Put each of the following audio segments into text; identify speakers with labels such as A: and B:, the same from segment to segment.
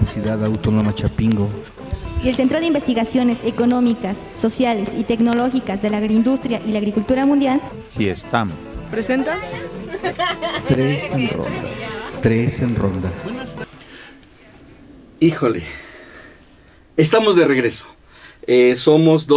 A: Universidad Autónoma Chapingo
B: y el Centro de Investigaciones Económicas, Sociales y Tecnológicas de la Agroindustria y la Agricultura Mundial,
C: CIESTAM,
D: presenta
A: Tres en Ronda. Tres en Ronda.
E: Híjole, estamos de regreso. Somos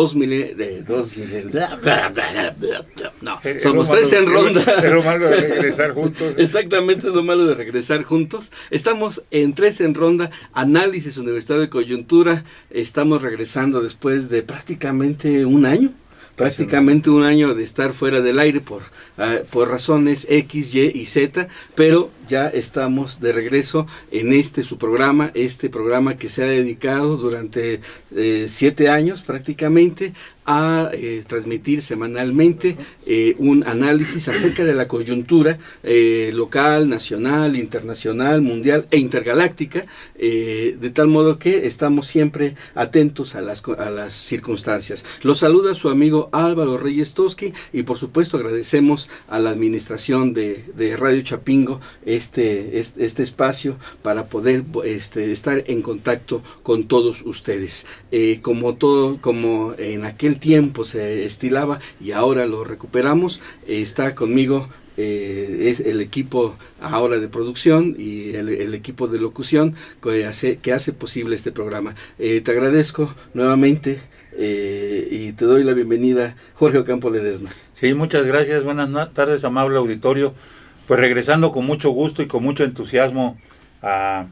E: somos tres en ronda.
C: Es lo malo de regresar juntos.
E: Exactamente, es lo malo de regresar juntos. Estamos en tres en ronda, análisis universitario de coyuntura. Estamos regresando después de prácticamente un año. De estar fuera del aire por razones X, Y y Z, pero ya estamos de regreso en su programa, programa que se ha dedicado durante 7 años prácticamente a transmitir semanalmente un análisis acerca de la coyuntura local, nacional, internacional, mundial e intergaláctica, de tal modo que estamos siempre atentos a las circunstancias. Los saluda su amigo Álvaro Reyes Toski y por supuesto agradecemos a la administración de Radio Chapingo este espacio para poder estar en contacto con todos ustedes. Como en aquel tiempo se estilaba y ahora lo recuperamos, está conmigo es el equipo ahora de producción y el equipo de locución que hace posible este programa. Te agradezco nuevamente y te doy la bienvenida, Jorge Ocampo Ledesma.
C: Sí, muchas gracias, buenas tardes, amable auditorio. Pues regresando con mucho gusto y con mucho entusiasmo a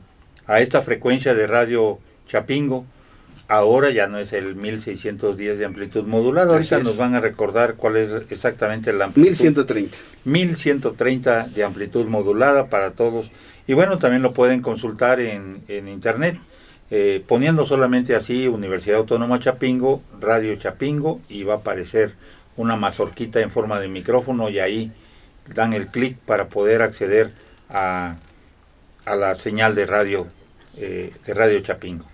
C: esta frecuencia de Radio Chapingo. Ahora ya no es el 1610 de amplitud modulada, ahorita nos van a recordar cuál es exactamente la amplitud.
E: 1130.
C: 1130 de amplitud modulada para todos. Y bueno, también lo pueden consultar en internet, poniendo solamente así Universidad Autónoma Chapingo, Radio Chapingo, y va a aparecer una mazorquita en forma de micrófono y ahí dan el clic para poder acceder a la señal de Radio Chapingo.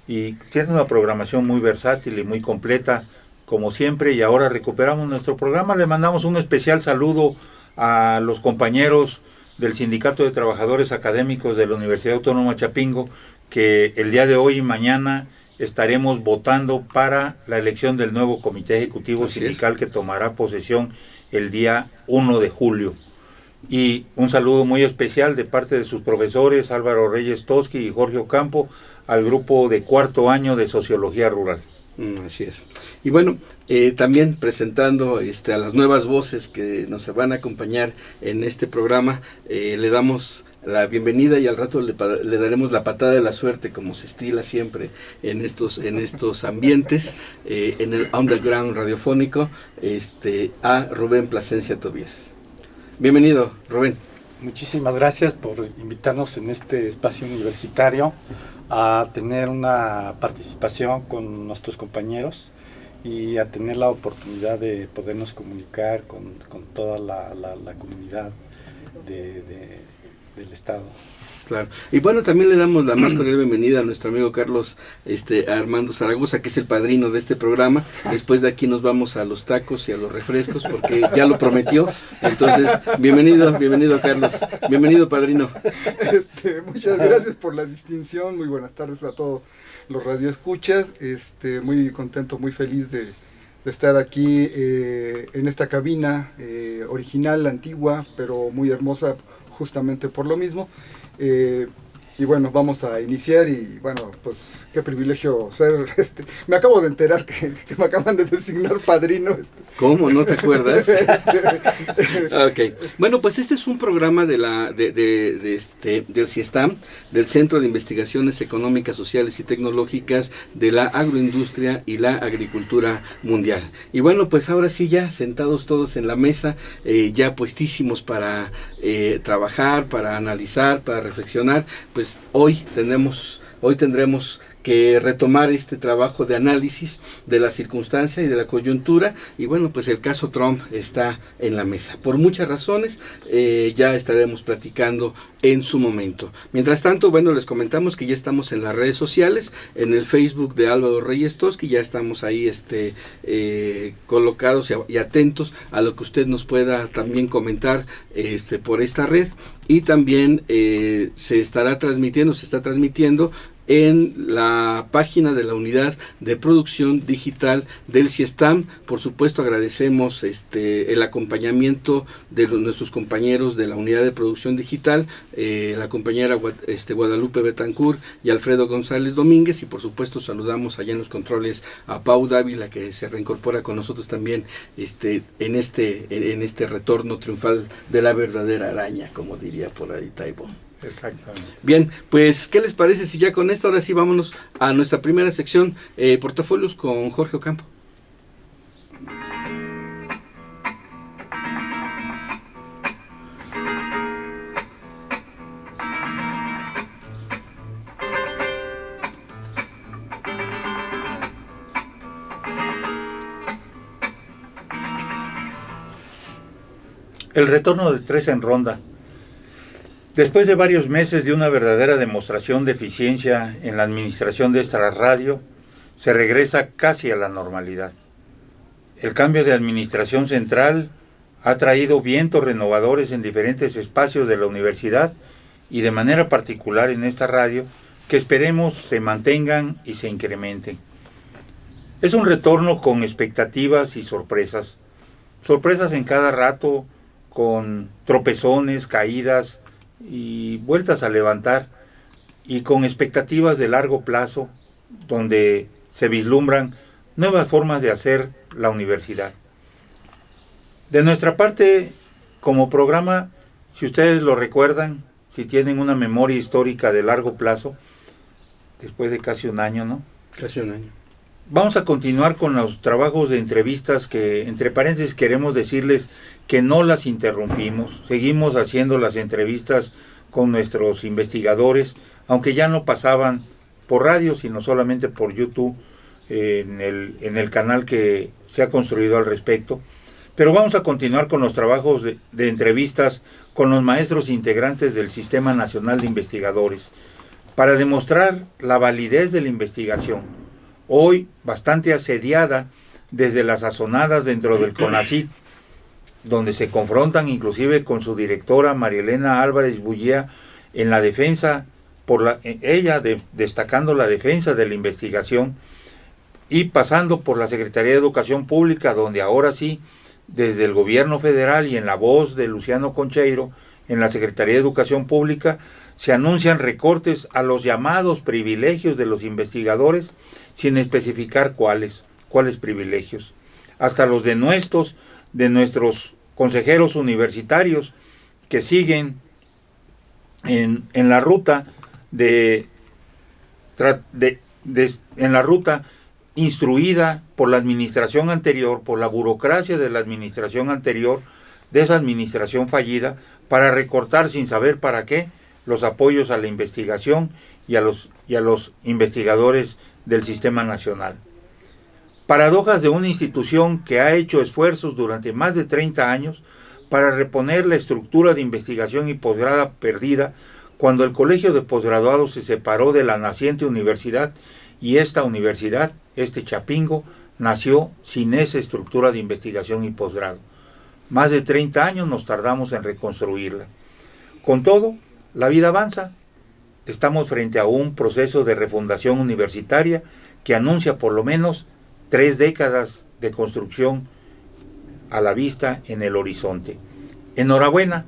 C: Y tiene una programación muy versátil y muy completa, como siempre, y ahora recuperamos nuestro programa. Le mandamos un especial saludo a los compañeros del Sindicato de Trabajadores Académicos de la Universidad Autónoma Chapingo, que el día de hoy y mañana estaremos votando para la elección del nuevo Comité Ejecutivo Sindical que tomará posesión el día 1 de julio. Y un saludo muy especial de parte de sus profesores Álvaro Reyes Toski y Jorge Ocampo al grupo de 4º año de Sociología Rural.
E: Así es. Y bueno, también presentando a las nuevas voces que nos van a acompañar en este programa, le damos la bienvenida y al rato le daremos la patada de la suerte, como se estila siempre en estos ambientes, en el underground radiofónico, a Rubén Plasencia Tobías. Bienvenido, Rubén.
F: Muchísimas gracias por invitarnos en este espacio universitario a tener una participación con nuestros compañeros y a tener la oportunidad de podernos comunicar con toda la comunidad del Estado.
E: Claro. Y bueno, también le damos la más cordial bienvenida a nuestro amigo Carlos Armando Zaragoza, que es el padrino de este programa. Después de aquí nos vamos a los tacos y a los refrescos, porque ya lo prometió. Entonces, bienvenido Carlos. Bienvenido, padrino.
D: Muchas gracias por la distinción. Muy buenas tardes a todos los radioescuchas. Muy contento, muy feliz de estar aquí en esta cabina original, antigua, pero muy hermosa justamente por lo mismo. Y bueno, vamos a iniciar y bueno, pues qué privilegio ser, me acabo de enterar que me acaban de designar padrino.
E: ¿Cómo? ¿No te acuerdas? Ok. Bueno, pues este es un programa del CIESTAM, del Centro de Investigaciones Económicas, Sociales y Tecnológicas de la Agroindustria y la Agricultura Mundial. Y bueno, pues ahora sí ya sentados todos en la mesa, ya puestísimos para trabajar, para analizar, para reflexionar, pues hoy tendremos que retomar este trabajo de análisis de la circunstancia y de la coyuntura, y bueno, pues el caso Trump está en la mesa, por muchas razones, ya estaremos platicando en su momento. Mientras tanto, bueno, les comentamos que ya estamos en las redes sociales, en el Facebook de Álvaro Reyes Toski, ya estamos ahí colocados y atentos a lo que usted nos pueda también comentar por esta red, y también se está transmitiendo en la página de la Unidad de Producción Digital del CIESTAM. Por supuesto, agradecemos el acompañamiento de nuestros compañeros de la Unidad de Producción Digital, la compañera Guadalupe Betancourt y Alfredo González Domínguez, y por supuesto saludamos allá en los controles a Pau Dávila, que se reincorpora con nosotros también en este retorno triunfal de la verdadera araña, como diría por ahí Taibo.
C: Exactamente.
E: Bien, pues, ¿qué les parece si ya con esto, ahora sí, vámonos a nuestra primera sección, portafolios con Jorge Ocampo?
C: El retorno de Tres en Ronda. Después de varios meses de una verdadera demostración de eficiencia en la administración de esta radio, se regresa casi a la normalidad. El cambio de administración central ha traído vientos renovadores en diferentes espacios de la universidad y de manera particular en esta radio, que esperemos se mantengan y se incrementen. Es un retorno con expectativas y sorpresas. Sorpresas en cada rato, con tropezones, caídas y vueltas a levantar, y con expectativas de largo plazo, donde se vislumbran nuevas formas de hacer la universidad. De nuestra parte, como programa, si ustedes lo recuerdan, si tienen una memoria histórica de largo plazo, después de casi un año, ¿no?
E: Casi un año.
C: Vamos a continuar con los trabajos de entrevistas que, entre paréntesis, queremos decirles que no las interrumpimos. Seguimos haciendo las entrevistas con nuestros investigadores, aunque ya no pasaban por radio, sino solamente por YouTube, en el canal que se ha construido al respecto. Pero vamos a continuar con los trabajos de entrevistas con los maestros integrantes del Sistema Nacional de Investigadores, para demostrar la validez de la investigación, hoy bastante asediada desde las sazonadas dentro del CONACYT, donde se confrontan inclusive con su directora María Elena Álvarez Bullía en la defensa, destacando la defensa de la investigación, y pasando por la Secretaría de Educación Pública, donde ahora sí, desde el gobierno federal y en la voz de Luciano Concheiro, en la Secretaría de Educación Pública, se anuncian recortes a los llamados privilegios de los investigadores, sin especificar cuáles privilegios, hasta los de nuestros consejeros universitarios, que siguen en la ruta en la ruta instruida por la administración anterior, por la burocracia de la administración anterior, de esa administración fallida, para recortar sin saber para qué los apoyos a la investigación y a los investigadores del Sistema Nacional. Paradojas de una institución que ha hecho esfuerzos durante más de 30 años para reponer la estructura de investigación y posgrado perdida cuando el Colegio de Posgraduados se separó de la naciente universidad, y esta universidad, Chapingo, nació sin esa estructura de investigación y posgrado. Más de 30 años nos tardamos en reconstruirla. Con todo, la vida avanza. Estamos frente a un proceso de refundación universitaria que anuncia por lo menos 3 décadas de construcción a la vista en el horizonte. Enhorabuena,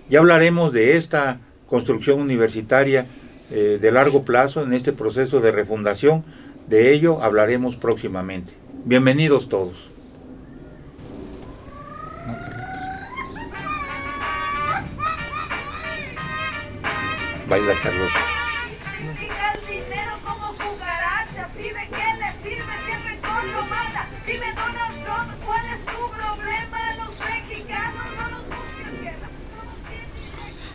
C: ya hablaremos de esta construcción universitaria de largo plazo en este proceso de refundación. De ello hablaremos próximamente. Bienvenidos todos. Baila Carlos.
G: El dinero como cucarachas, ¿y de qué le sirve si el rector lo mata? Dime, Donald Trump, ¿cuál es tu problema? Los mexicanos no nos buscan guerra.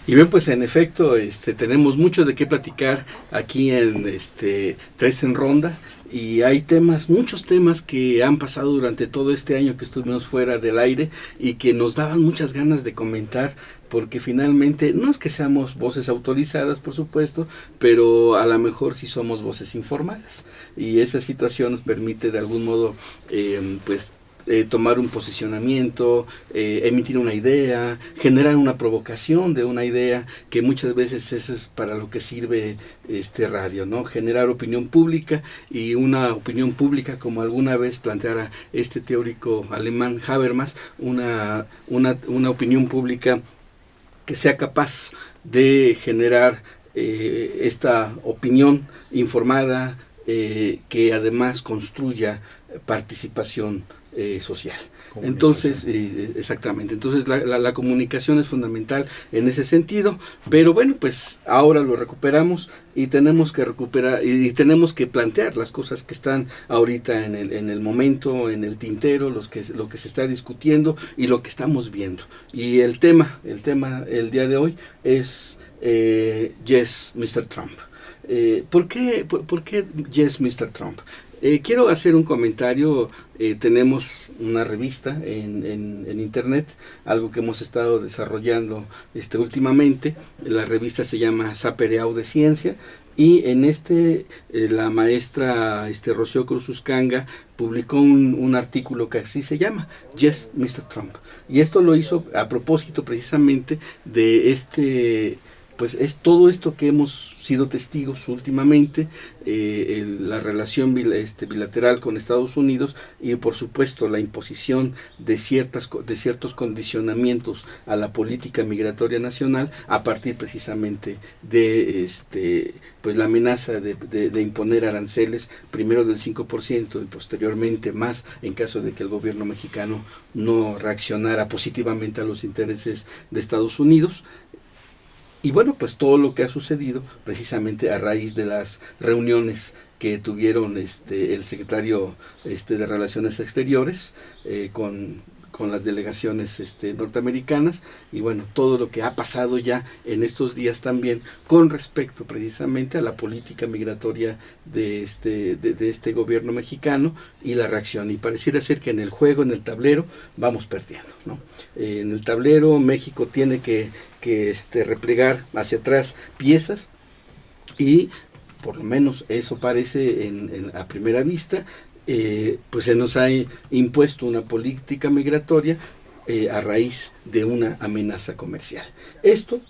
E: Y bien, pues en efecto, tenemos mucho de qué platicar aquí en Tres en Ronda, y hay muchos temas que han pasado durante todo este año que estuvimos fuera del aire y que nos daban muchas ganas de comentar, porque finalmente no es que seamos voces autorizadas, por supuesto, pero a lo mejor sí somos voces informadas, y esa situación nos permite de algún modo pues tomar un posicionamiento, emitir una idea, generar una provocación de una idea, que muchas veces eso es para lo que sirve radio, ¿no? Generar opinión pública, y una opinión pública, como alguna vez planteara este teórico alemán Habermas, una opinión pública que sea capaz de generar esta opinión informada, que además construya participación social. Entonces, exactamente, entonces la comunicación es fundamental en ese sentido, pero bueno, pues ahora lo recuperamos y tenemos que recuperar y tenemos que plantear las cosas que están ahorita en el momento, en el tintero, lo que se está discutiendo y lo que estamos viendo. Y el tema el día de hoy es Yes, Mr. Trump. ¿Por qué Yes, Mr. Trump? Quiero hacer un comentario. Tenemos una revista en internet, algo que hemos estado desarrollando últimamente. La revista se llama Sapereau de Ciencia, y en la maestra Rocío Cruz Uscanga publicó un artículo que así se llama, Yes, Mr. Trump. Y esto lo hizo a propósito precisamente de pues es todo esto que hemos sido testigos últimamente, la relación bilateral con Estados Unidos, y por supuesto la imposición de ciertos condicionamientos a la política migratoria nacional, a partir precisamente de pues la amenaza de imponer aranceles, primero del 5% y posteriormente más, en caso de que el gobierno mexicano no reaccionara positivamente a los intereses de Estados Unidos. Y bueno, pues todo lo que ha sucedido precisamente a raíz de las reuniones que tuvieron el secretario de Relaciones Exteriores con las delegaciones norteamericanas, y bueno, todo lo que ha pasado ya en estos días también con respecto precisamente a la política migratoria de este gobierno mexicano y la reacción. Y pareciera ser que en el juego, en el tablero, vamos perdiendo, ¿no? En el tablero México tiene que replegar hacia atrás piezas, y por lo menos eso parece a primera vista. Pues se nos ha impuesto una política migratoria a raíz de una amenaza comercial. Esto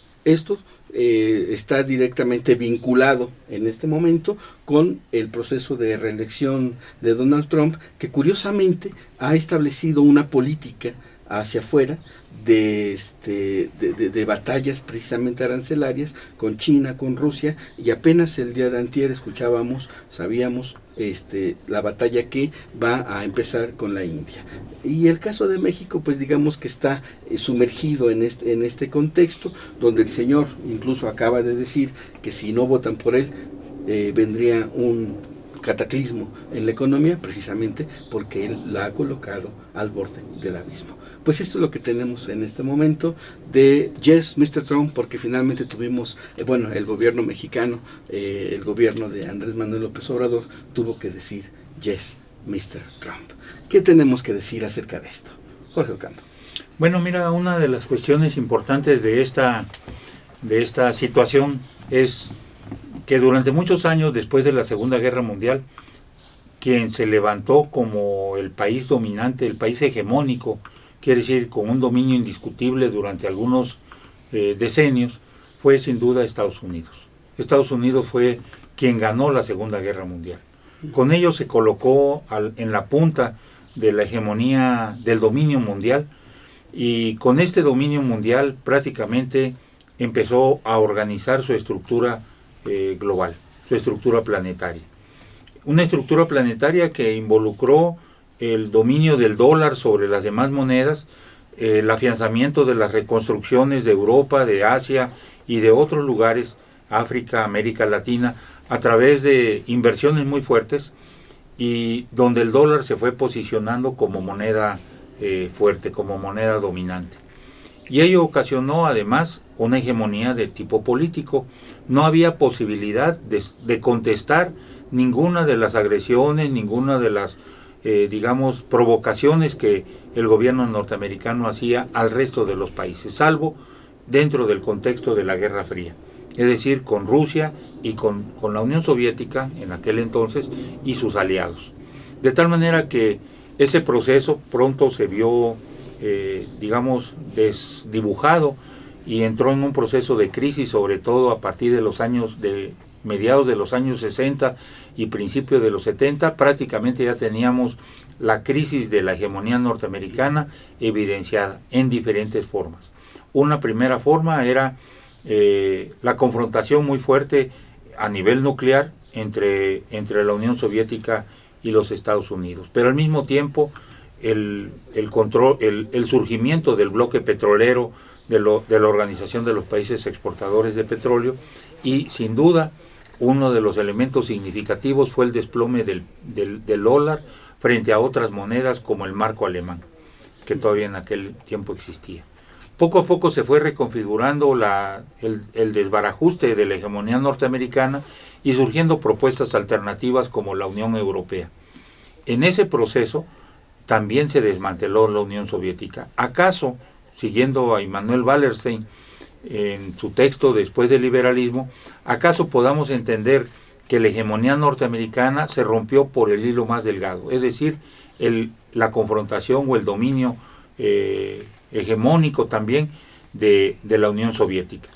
E: está directamente vinculado en este momento con el proceso de reelección de Donald Trump, que curiosamente ha establecido una política hacia afuera de batallas precisamente arancelarias con China, con Rusia, y apenas el día de antier sabíamos la batalla que va a empezar con la India. Y el caso de México, pues digamos que está sumergido en este contexto, donde el señor incluso acaba de decir que si no votan por él, vendría un cataclismo en la economía, precisamente porque él la ha colocado al borde del abismo. Pues esto es lo que tenemos en este momento de Yes, Mr. Trump, porque finalmente tuvimos, el gobierno mexicano, el gobierno de Andrés Manuel López Obrador, tuvo que decir Yes, Mr. Trump. ¿Qué tenemos que decir acerca de esto? Jorge Ocampo.
C: Bueno, mira, una de las cuestiones importantes de esta situación es que durante muchos años después de la Segunda Guerra Mundial, quien se levantó como el país dominante, el país hegemónico, quiere decir con un dominio indiscutible durante algunos decenios, fue sin duda Estados Unidos. Estados Unidos fue quien ganó la Segunda Guerra Mundial. Con ello se colocó en la punta de la hegemonía del dominio mundial, y con este dominio mundial prácticamente empezó a organizar su estructura global, su estructura planetaria. Una estructura planetaria que involucró el dominio del dólar sobre las demás monedas, el afianzamiento de las reconstrucciones de Europa, de Asia y de otros lugares, África, América Latina, a través de inversiones muy fuertes, y donde el dólar se fue posicionando como moneda fuerte, como moneda dominante. Y ello ocasionó además una hegemonía de tipo político. No había posibilidad de contestar ninguna de las agresiones, ninguna de las provocaciones que el gobierno norteamericano hacía al resto de los países, salvo dentro del contexto de la Guerra Fría, es decir, con Rusia y con la Unión Soviética en aquel entonces y sus aliados. De tal manera que Ese proceso pronto se vio, digamos, desdibujado y entró en un proceso de crisis, sobre todo a partir de mediados de los años 60 y principios de los 70. Prácticamente ya teníamos la crisis de la hegemonía norteamericana evidenciada en diferentes formas. Una primera forma era la confrontación muy fuerte a nivel nuclear entre la Unión Soviética y los Estados Unidos, pero al mismo tiempo el surgimiento del bloque petrolero de la Organización de los Países Exportadores de Petróleo, y sin duda uno de los elementos significativos fue el desplome del dólar frente a otras monedas como el marco alemán, que todavía en aquel tiempo existía. Poco a poco se fue reconfigurando el desbarajuste de la hegemonía norteamericana y surgiendo propuestas alternativas como la Unión Europea. En ese proceso también se desmanteló la Unión Soviética. ¿Acaso, siguiendo a Immanuel Wallerstein en su texto Después del liberalismo, acaso podamos entender que la hegemonía norteamericana se rompió por el hilo más delgado, es decir, la confrontación o el dominio hegemónico también de la Unión Soviética?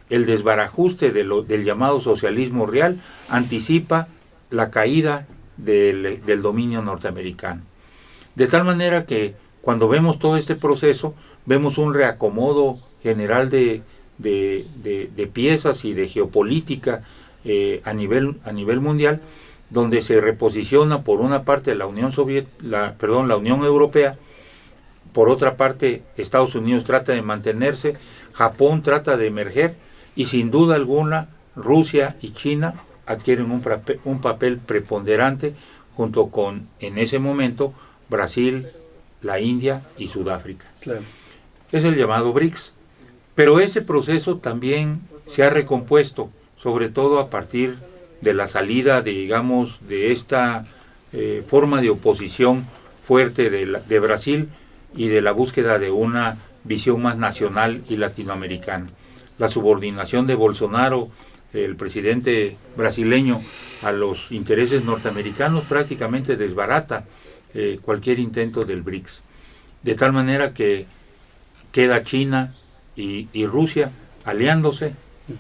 C: El desbarajuste del llamado socialismo real anticipa la caída del dominio norteamericano. De tal manera que cuando vemos todo este proceso, vemos un reacomodo general de piezas y de geopolítica a nivel mundial, donde se reposiciona por una parte la Unión Europea, por otra parte Estados Unidos trata de mantenerse, Japón trata de emerger, y sin duda alguna Rusia y China adquieren un papel preponderante junto con, en ese momento, Brasil, la India y Sudáfrica.
E: Claro.
C: Es el llamado BRICS. Pero ese proceso también se ha recompuesto, sobre todo a partir de la salida, digamos, de esta forma de oposición fuerte de Brasil y de la búsqueda de una visión más nacional y latinoamericana. La subordinación de Bolsonaro, el presidente brasileño, a los intereses norteamericanos prácticamente desbarata cualquier intento del BRICS. De tal manera que queda China y Rusia aliándose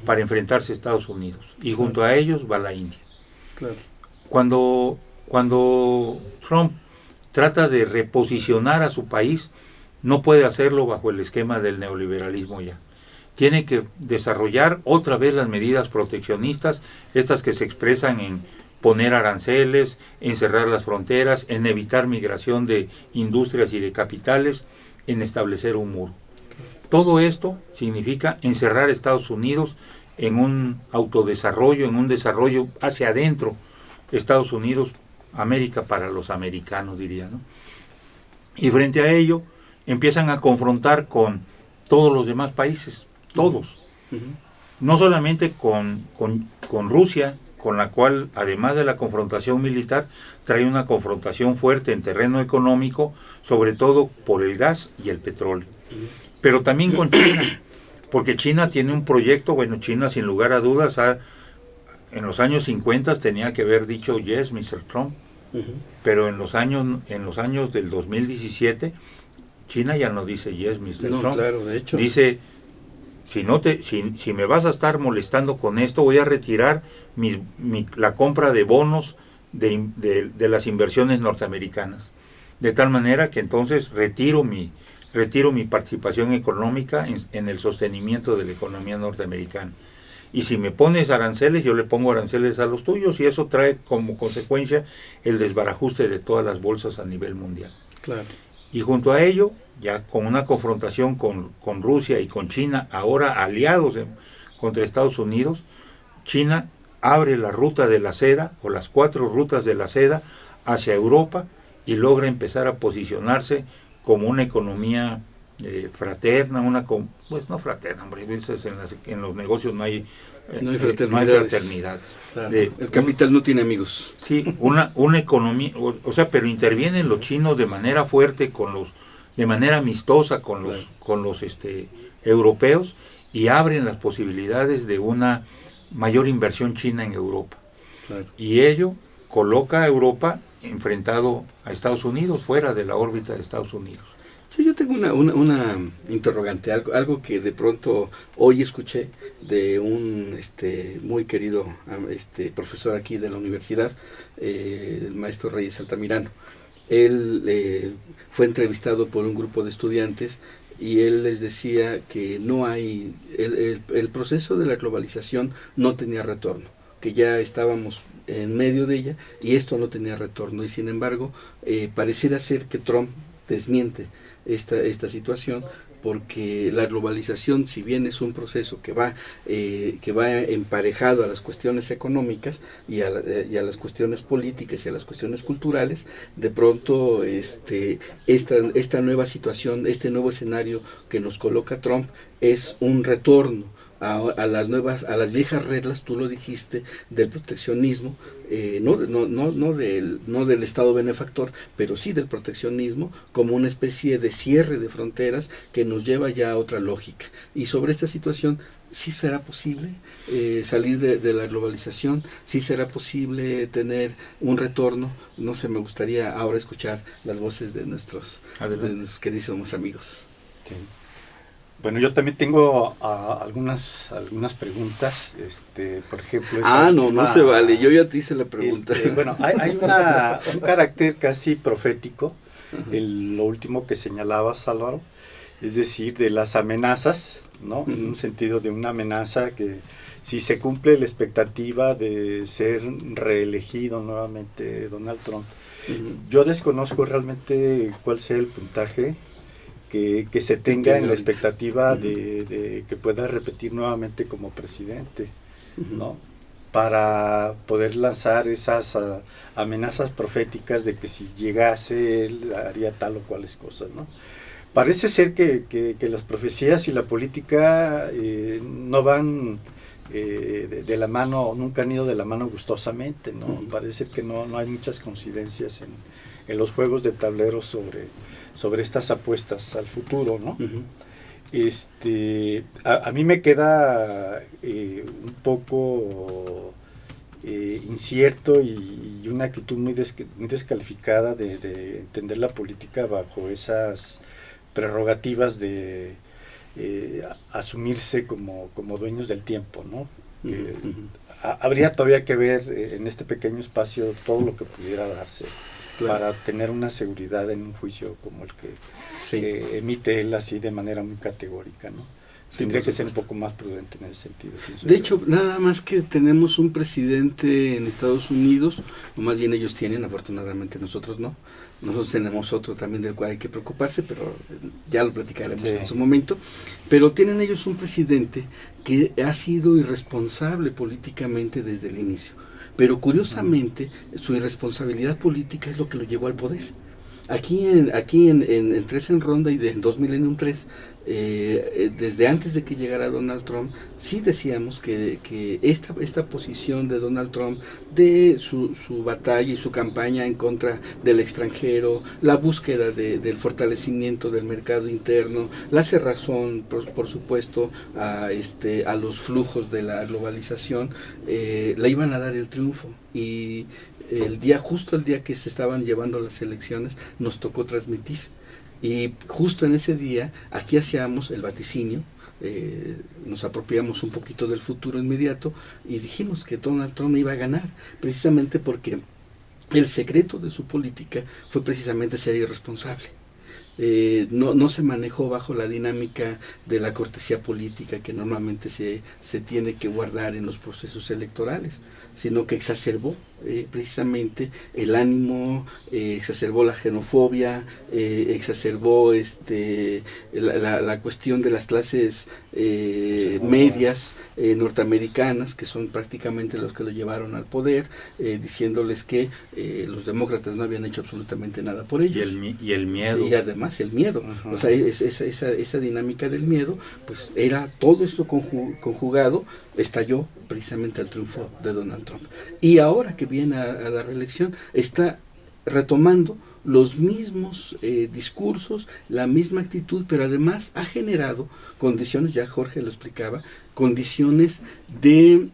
C: para enfrentarse a Estados Unidos, y junto a ellos va la India.
E: Claro.
C: Cuando Trump trata de reposicionar a su país, no puede hacerlo bajo el esquema del neoliberalismo ya. Tiene que desarrollar otra vez las medidas proteccionistas, estas que se expresan en poner aranceles, en cerrar las fronteras, en evitar migración de industrias y de capitales, en establecer un muro. Todo esto significa encerrar a Estados Unidos en un autodesarrollo, en un desarrollo hacia adentro. Estados Unidos, América para los americanos, diría, ¿no? Y frente a ello empiezan a confrontar con todos los demás países, todos. No solamente con Rusia, con la cual, además de la confrontación militar, trae una confrontación fuerte en terreno económico, sobre todo por el gas y el petróleo. Pero también con China, porque China tiene un proyecto. Bueno, China sin lugar a dudas en los años 50 tenía que haber dicho yes, Mr. Trump, pero en los años del 2017 China ya no dice yes, Mr. Trump.
E: Claro, de hecho.
C: Dice, si me vas a estar molestando con esto, voy a retirar la compra de bonos de las inversiones norteamericanas, de tal manera que entonces retiro mi participación económica en el sostenimiento de la economía norteamericana. Y si me pones aranceles, yo le pongo aranceles a los tuyos, y eso trae como consecuencia el desbarajuste de todas las bolsas a nivel mundial.
E: Claro.
C: Y junto a ello, ya con una confrontación con Rusia y con China, ahora aliados contra Estados Unidos, China abre la ruta de la seda, o las 4 rutas de la seda, hacia Europa, y logra empezar a posicionarse como una economía fraterna, pues no fraterna, hombre, en los negocios no hay fraternidad.
E: Claro. El capital no tiene amigos.
C: Sí, una economía, o sea, pero intervienen los chinos de manera fuerte, de manera amistosa con los europeos, y abren las posibilidades de una mayor inversión china en Europa.
E: Claro.
C: Y ello coloca a Europa enfrentado a Estados Unidos, fuera de la órbita de Estados Unidos.
E: Sí, yo tengo una interrogante, algo que de pronto hoy escuché de un muy querido profesor aquí de la universidad, el maestro Reyes Altamirano. Él fue entrevistado por un grupo de estudiantes y él les decía que no hay, el proceso de la globalización no tenía retorno, que ya estábamos en medio de ella y esto no tenía retorno, y sin embargo pareciera ser que Trump desmiente esta situación, porque la globalización, si bien es un proceso que va emparejado a las cuestiones económicas y a las cuestiones políticas y a las cuestiones culturales, de pronto esta nueva situación, este nuevo escenario que nos coloca Trump es un retorno a las viejas reglas, tú lo dijiste, del proteccionismo, no del Estado benefactor, pero sí del proteccionismo, como una especie de cierre de fronteras que nos lleva ya a otra lógica. Y sobre esta situación, ¿sí será posible salir de la globalización? ¿Sí será posible tener un retorno? No sé, me gustaría ahora escuchar las voces de nuestros queridos amigos.
F: Sí. Bueno, yo también tengo algunas preguntas, por ejemplo...
E: no se vale, yo ya te hice la pregunta.
F: Bueno, hay un carácter casi profético, lo último que señalabas, Álvaro, es decir, de las amenazas, ¿no? En un sentido de una amenaza que si se cumple la expectativa de ser reelegido nuevamente Donald Trump, yo desconozco realmente cuál sea el puntaje que se tenga en la expectativa de que pueda repetir nuevamente como presidente, ¿no? Para poder lanzar esas amenazas proféticas de que si llegase él haría tal o cuales cosas, ¿no? Parece ser que las profecías y la política no van de la mano, nunca han ido de la mano gustosamente, ¿no? Parece que no hay muchas coincidencias en los juegos de tableros sobre estas apuestas al futuro, ¿no? A mí me queda un poco incierto y una actitud muy descalificada de entender la política bajo esas prerrogativas de asumirse como dueños del tiempo, ¿no? Habría todavía que ver en este pequeño espacio todo lo que pudiera darse. Claro. Para tener una seguridad en un juicio como el que emite él así de manera muy categórica, ¿no? Tendría que ser un poco más prudente en ese sentido.
E: De hecho, nada más que tenemos un presidente en Estados Unidos, o más bien ellos tienen, afortunadamente nosotros no. Nosotros tenemos otro también del cual hay que preocuparse, pero ya lo platicaremos en su momento. Pero tienen ellos un presidente que ha sido irresponsable políticamente desde el inicio. Pero curiosamente, su irresponsabilidad política es lo que lo llevó al poder. Aquí en Tres en Ronda y en 2 Millennium 3, desde antes de que llegara Donald Trump, sí decíamos que esta posición de Donald Trump, de su batalla y su campaña en contra del extranjero, la búsqueda del fortalecimiento del mercado interno, la cerrazón, por supuesto, a los flujos de la globalización, le iban a dar el triunfo. Y justo el día que se estaban llevando las elecciones, nos tocó transmitir. Y justo en ese día, aquí hacíamos el vaticinio, nos apropiamos un poquito del futuro inmediato y dijimos que Donald Trump iba a ganar, precisamente porque el secreto de su política fue precisamente ser irresponsable. No se manejó bajo la dinámica de la cortesía política que normalmente se tiene que guardar en los procesos electorales, sino que exacerbó precisamente el ánimo, exacerbó la xenofobia, exacerbó la cuestión de las clases medias norteamericanas, que son prácticamente los que lo llevaron al poder, diciéndoles que los demócratas no habían hecho absolutamente nada por ellos.
C: Y el miedo.
E: Sí, y además el miedo. O sea, esa dinámica del miedo, pues era todo esto conjugado, estalló precisamente al triunfo de Donald Trump. Y ahora que viene a la reelección, está retomando los mismos discursos, la misma actitud, pero además ha generado condiciones, ya Jorge lo explicaba, condiciones de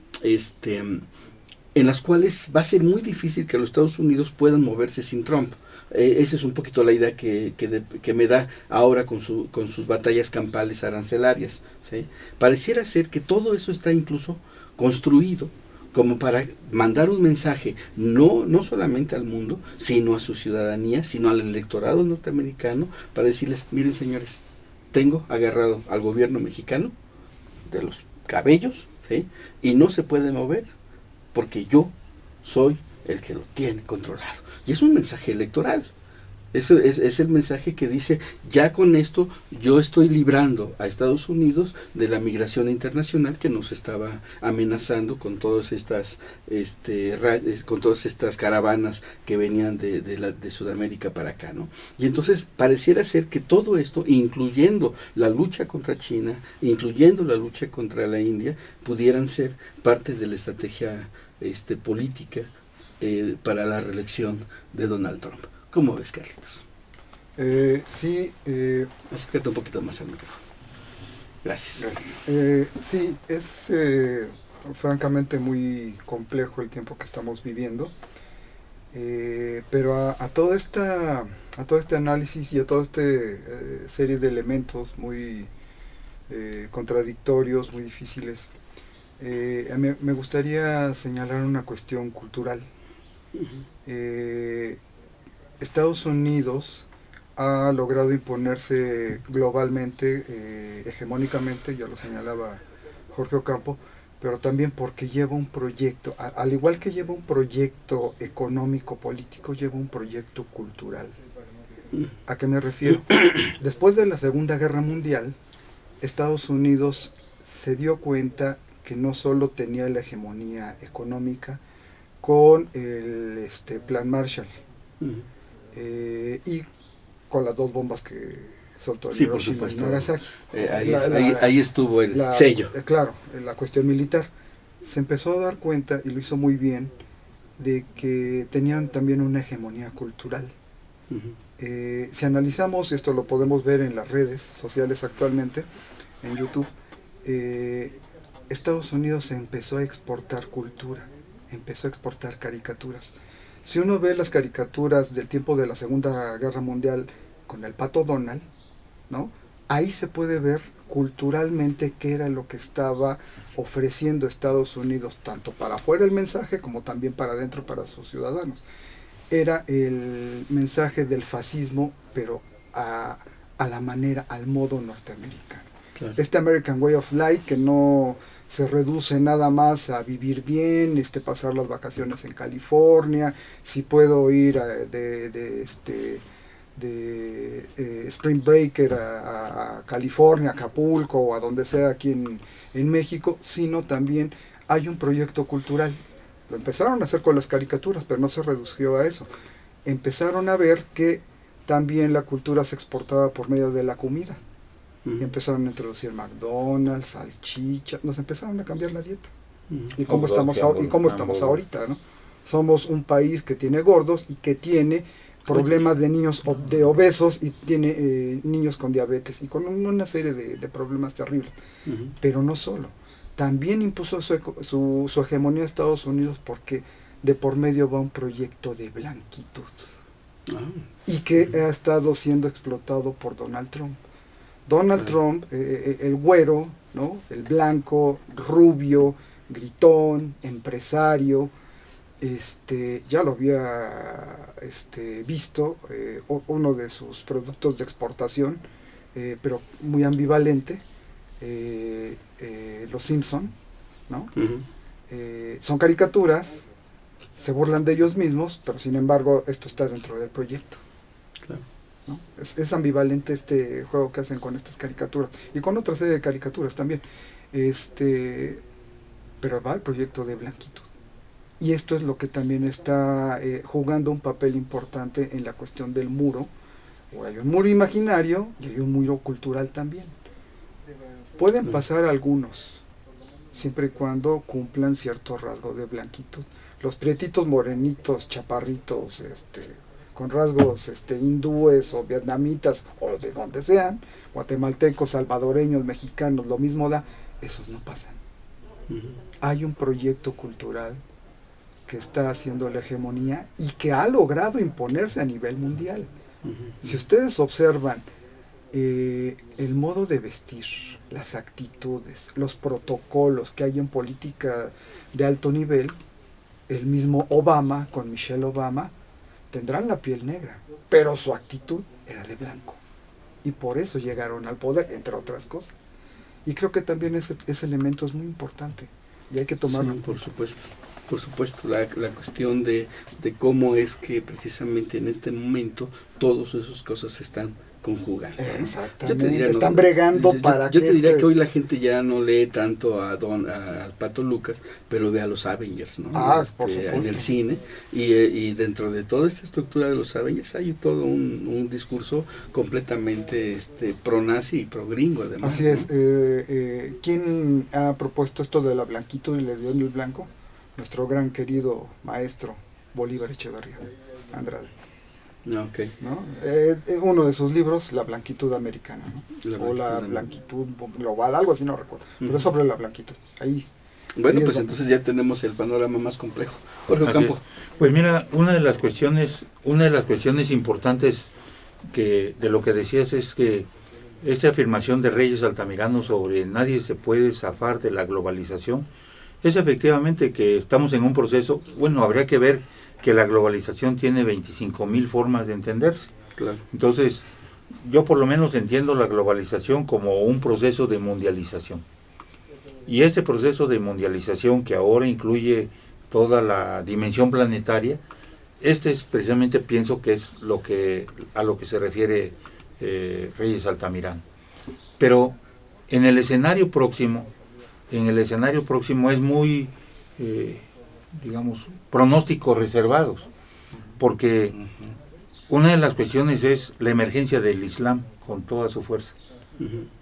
E: en las cuales va a ser muy difícil que los Estados Unidos puedan moverse sin Trump. Esa es un poquito la idea que me da ahora con sus batallas campales arancelarias, ¿sí? Pareciera ser que todo eso está incluso construido como para mandar un mensaje no solamente al mundo, sino a su ciudadanía, sino al electorado norteamericano, para decirles, miren señores, tengo agarrado al gobierno mexicano de los cabellos, ¿sí? Y no se puede mover porque yo soy el que lo tiene controlado. Y es un mensaje electoral. Eso es el mensaje que dice, ya con esto yo estoy librando a Estados Unidos de la migración internacional que nos estaba amenazando con todas estas caravanas que venían de Sudamérica para acá, ¿no? Y entonces pareciera ser que todo esto, incluyendo la lucha contra China, incluyendo la lucha contra la India, pudieran ser parte de la estrategia política para la reelección de Donald Trump. ¿Cómo ves, Carlitos?
D: Sí.
E: Acércate un poquito más al micrófono. Gracias.
D: Sí, es francamente muy complejo el tiempo que estamos viviendo, pero a todo este análisis y a toda esta serie de elementos muy contradictorios, muy difíciles, me gustaría señalar una cuestión cultural. Estados Unidos ha logrado imponerse globalmente, hegemónicamente, ya lo señalaba Jorge Ocampo, pero también porque lleva un proyecto, al igual que lleva un proyecto económico-político, lleva un proyecto cultural. ¿A qué me refiero? Después de la Segunda Guerra Mundial, Estados Unidos se dio cuenta que no solo tenía la hegemonía económica con el Plan Marshall, y con las 2 bombas que soltó el Hiroshima y Nagasaki.
E: Ahí estuvo el sello.
D: Claro, la cuestión militar. Se empezó a dar cuenta, y lo hizo muy bien, de que tenían también una hegemonía cultural. Si analizamos, esto lo podemos ver en las redes sociales actualmente, en YouTube, Estados Unidos empezó a exportar cultura, empezó a exportar caricaturas. Si uno ve las caricaturas del tiempo de la Segunda Guerra Mundial con el Pato Donald, ¿no? Ahí se puede ver culturalmente qué era lo que estaba ofreciendo Estados Unidos, tanto para afuera el mensaje como también para adentro para sus ciudadanos. Era el mensaje del fascismo, pero a la manera, al modo norteamericano. Claro. Este American Way of Life que no se reduce nada más a vivir bien, pasar las vacaciones en California, si puedo ir de Spring Breaker a California, Acapulco o a donde sea aquí en México, sino también hay un proyecto cultural. Lo empezaron a hacer con las caricaturas, pero no se redució a eso. Empezaron a ver que también la cultura se exportaba por medio de la comida. Y empezaron a introducir McDonald's, salchicha, nos empezaron a cambiar la dieta. Y cómo estamos ahorita, ¿no? Somos un país que tiene gordos y que tiene problemas de niños de obesos y tiene niños con diabetes y con una serie de problemas terribles. Pero no solo, también impuso su hegemonía a Estados Unidos porque de por medio va un proyecto de blanquitud y que ha estado siendo explotado por Donald Trump. Donald Trump, el güero, ¿no? El blanco, rubio, gritón, empresario, ya lo había visto, uno de sus productos de exportación, pero muy ambivalente, Los Simpson, ¿no? Son caricaturas, se burlan de ellos mismos, pero sin embargo esto está dentro del proyecto. Claro. ¿No? Es ambivalente este juego que hacen con estas caricaturas y con otra serie de caricaturas también, pero va el proyecto de blanquitud y esto es lo que también está jugando un papel importante en la cuestión del muro. Hay un muro imaginario y hay un muro cultural también. Pueden pasar algunos siempre y cuando cumplan cierto rasgo de blanquitud. Los prietitos morenitos, chaparritos, con rasgos hindúes o vietnamitas o de donde sean, guatemaltecos, salvadoreños, mexicanos, lo mismo da, esos no pasan. Hay un proyecto cultural que está haciendo la hegemonía y que ha logrado imponerse a nivel mundial. Si ustedes observan el modo de vestir, las actitudes, los protocolos que hay en política de alto nivel, el mismo Obama, con Michelle Obama, tendrán la piel negra, pero su actitud era de blanco. Y por eso llegaron al poder, entre otras cosas. Y creo que también ese elemento es muy importante y hay que tomarlo.
E: Sí, por supuesto, la cuestión de cómo es que precisamente en este momento todas esas cosas se están conjugando, ¿no?
D: Exactamente, están bregando para
E: yo
D: que
E: te diría que hoy la gente ya no lee tanto al Pato Lucas, pero ve a los Avengers, ¿no?
D: Por supuesto.
E: En el cine, y dentro de toda esta estructura de los Avengers hay todo un discurso completamente pro-nazi y pro-gringo, además.
D: Así es. ¿Quién ha propuesto esto de la blanquitud y le dio en el blanco? Nuestro gran querido maestro Bolívar Echeverría Andrade.
E: Okay.
D: ¿No? Uno de sus libros, La blanquitud americana, ¿no? La blanquitud global, algo así, no recuerdo, pero es sobre la blanquitud. Ahí.
E: Bueno,
D: ahí
E: pues entonces ya tenemos el panorama más complejo. Jorge Ocampo.
C: Pues mira, una de las cuestiones importantes de lo que decías es que esta afirmación de Reyes Altamirano sobre nadie se puede zafar de la globalización, es efectivamente que estamos en un proceso. Bueno, habría que ver que la globalización tiene 25,000 formas de entenderse.
E: Claro.
C: Entonces, yo por lo menos entiendo la globalización como un proceso de mundialización. Y ese proceso de mundialización que ahora incluye toda la dimensión planetaria, es precisamente, pienso que es a lo que se refiere Reyes Altamirano. Pero en el escenario próximo es muy, digamos, pronósticos reservados, porque una de las cuestiones es la emergencia del Islam con toda su fuerza,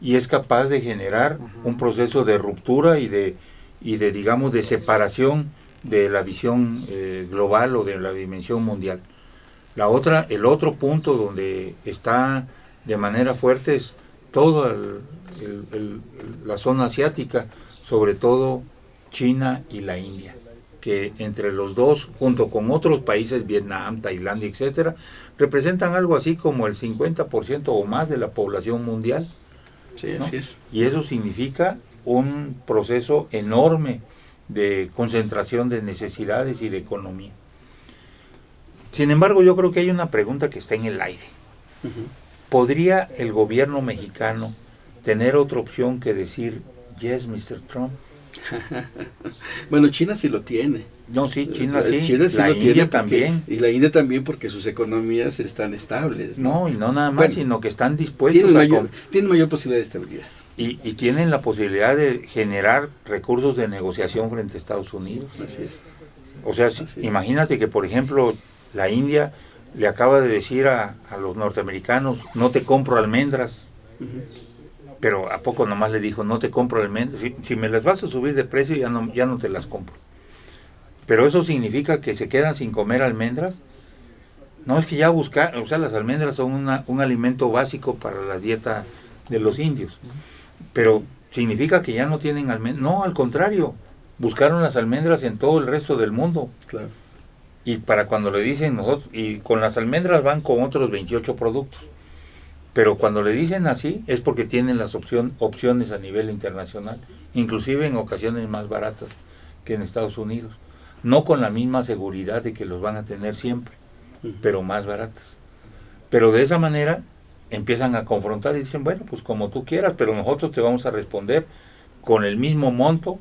C: y es capaz de generar un proceso de ruptura y de digamos, de separación de la visión global o de la dimensión mundial. El otro punto donde está de manera fuerte es toda la zona asiática, sobre todo China y la India, que entre los dos, junto con otros países, Vietnam, Tailandia, etcétera, representan algo así como el 50% o más de la población mundial.
E: Sí,
C: ¿no?
E: Así es.
C: Y eso significa un proceso enorme de concentración de necesidades y de economía. Sin embargo, yo creo que hay una pregunta que está en el aire. ¿Podría el gobierno mexicano tener otra opción que decir yes, Mr. Trump?
E: Bueno, China sí lo tiene.
C: No, sí, China sí,
E: China sí
C: la
E: lo
C: India
E: tiene
C: también.
E: Y la India también, porque sus economías están estables.
C: No, y no nada más,
E: Bueno,
C: sino que están dispuestos
E: tienen mayor posibilidad de estabilidad.
C: y tienen la posibilidad de generar recursos de negociación frente a Estados Unidos.
E: Así es.
C: O sea, imagínate que, por ejemplo, la India le acaba de decir a los norteamericanos, no te compro almendras. Pero ¿a poco nomás le dijo, no te compro almendras? Si me las vas a subir de precio, ya no te las compro. Pero eso significa que se quedan sin comer almendras. No, es que ya las almendras son un alimento básico para la dieta de los indios. Pero significa que ya no tienen almendras. No, al contrario, buscaron las almendras en todo el resto del mundo.
E: Claro.
C: Y para cuando le dicen nosotros, y con las almendras van con otros 28 productos. Pero cuando le dicen así es porque tienen las opciones a nivel internacional, inclusive en ocasiones más baratas que en Estados Unidos. No con la misma seguridad de que los van a tener siempre, pero más baratas. Pero de esa manera empiezan a confrontar y dicen, bueno, pues como tú quieras, pero nosotros te vamos a responder con el mismo monto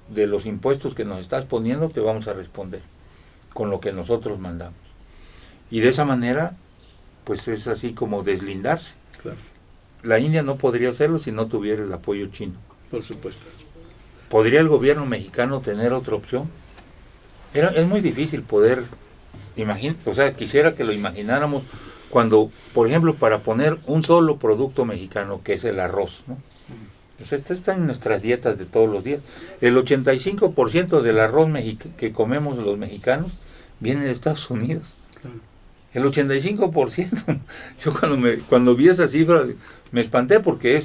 C: de los impuestos que nos estás poniendo, te vamos a responder con lo que nosotros mandamos. Y de esa manera, pues es así como deslindarse.
E: Claro.
C: La India no podría hacerlo si no tuviera el apoyo chino.
E: Por supuesto.
C: ¿Podría el gobierno mexicano tener otra opción? Es muy difícil poder quisiera que lo imagináramos cuando, por ejemplo, para poner un solo producto mexicano, que es el arroz, ¿no? Pues esto está en nuestras dietas de todos los días. El 85% del arroz que comemos los mexicanos viene de Estados Unidos.
E: Claro.
C: El 85%. Yo cuando vi esa cifra me espanté porque